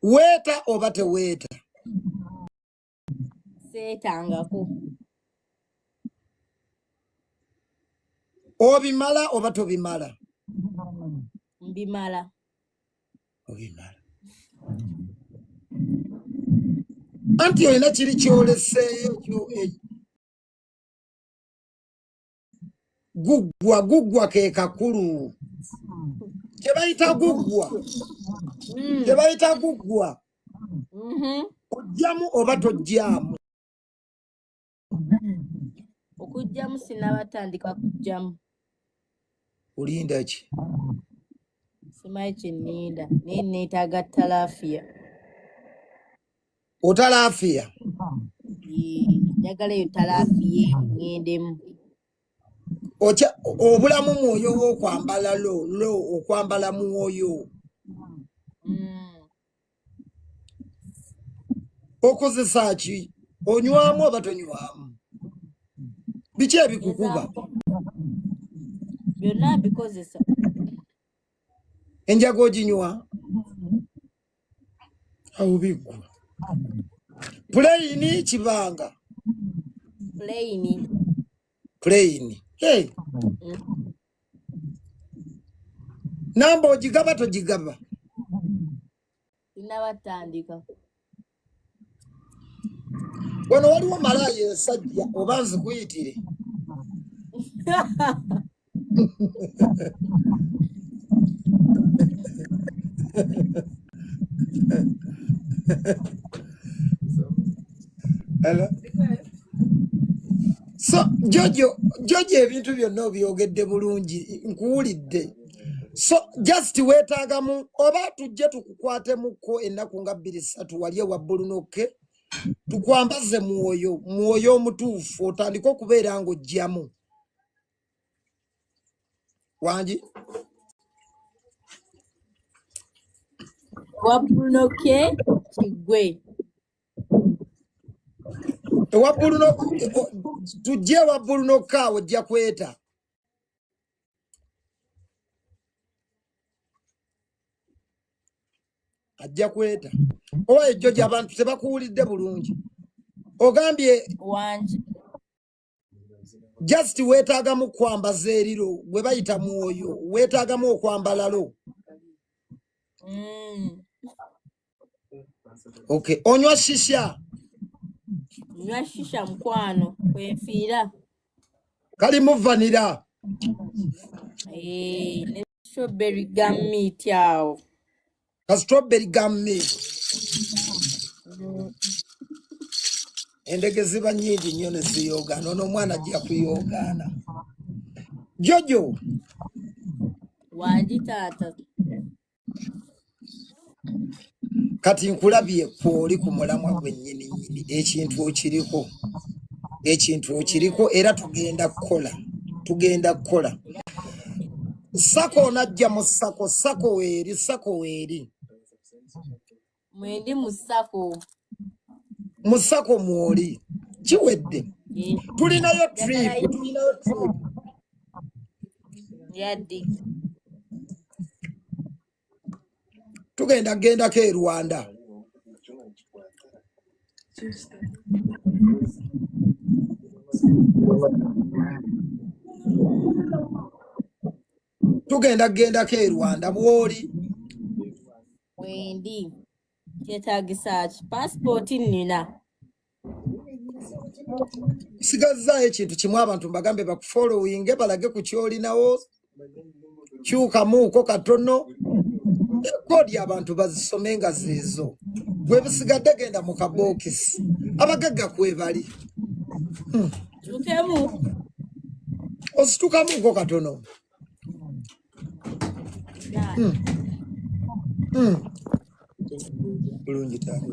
Weta oba teweta? Seetangako. Obimala oba tobimala? Mbimala. Obimala. Anti olina kiri kyoleseeyo kyo guggwa ke kakulu. Kyebayita guggwa. Ojjamu oba tojjamu? Okujjamu sinnabatandika kujjamu. Olinda ki? Simanyi kye nninda naye neetaaga talaafiya. Otalaafiya? Njagala eyo talaafiya ŋŋendemu. Obulamu mwoyo w'okwambala lo okwambala mwoyo. Okozesa ki? Onywamu oba tonywamu? Biki ebikukuba? Byonna bikozesa. Enjaga oginywa? Awo biggwa. Puleyini kibanga? Puleyini. Hey. Namba ogigaba togigaba? Sinnabatandika. Wano waliwo malaaya ensajja oba nzikuyitire? Hello? So Jojo ebintu byonna obyogedde bulungi nkuwulidde. So just weetaagamu oba tujje tukukwatemu ennaku nga 2-3 wali ewa Bulunoke tukwambaze mwoyo omutuufu otandike okubeera ng'ojjamu. Wangi? Wa Bulunoke Kigwe. Ewa Bulunoke tujje ewa Bulunoke awo ojja kweta. Ajja kweta. Owa ejjo abantu tebakuwulidde bulungi. Ogambye Wangi. Just weetaagamu kwambaza eriro gwe bayita mwoyo. Weetaagamu okwambala lo. Okay. Onywa shisha? Nywa shisha mukwano kwenfiira. Kalimu vanilla. Ne strawberry gum meat awo. Ka strawberry gum meat. Endege ziba nnyingi nnyo ne ziyogaana. Ono omwana ajja kuyogaana. Jojo. Wangi taata. Kati nkulabye kw'oli ku mulamwa gwennyini ekintu okiriko era tugenda kukola. Sako onajja mu sako weeri. Mwendi mu sako. Mu sako mwoli. Kiwedde. Tulinayo trip. Yaddi. Tugendako e Rwanda. Tugendako e Rwanda bw'oli. Wendi. Kyetaagisa ki? Passport nnina. Sigazaayo ekintu kimu abantu mbagambe bakufollowinge balage ku kyolinawo. Kyukamuuko katono. Kodi abantu bazisome nga zeezo. Gwe bisigadde genda mu kabookisi. Abagagga kwebali. Tukemu. Ositukamuuko katono. Bulungi taata.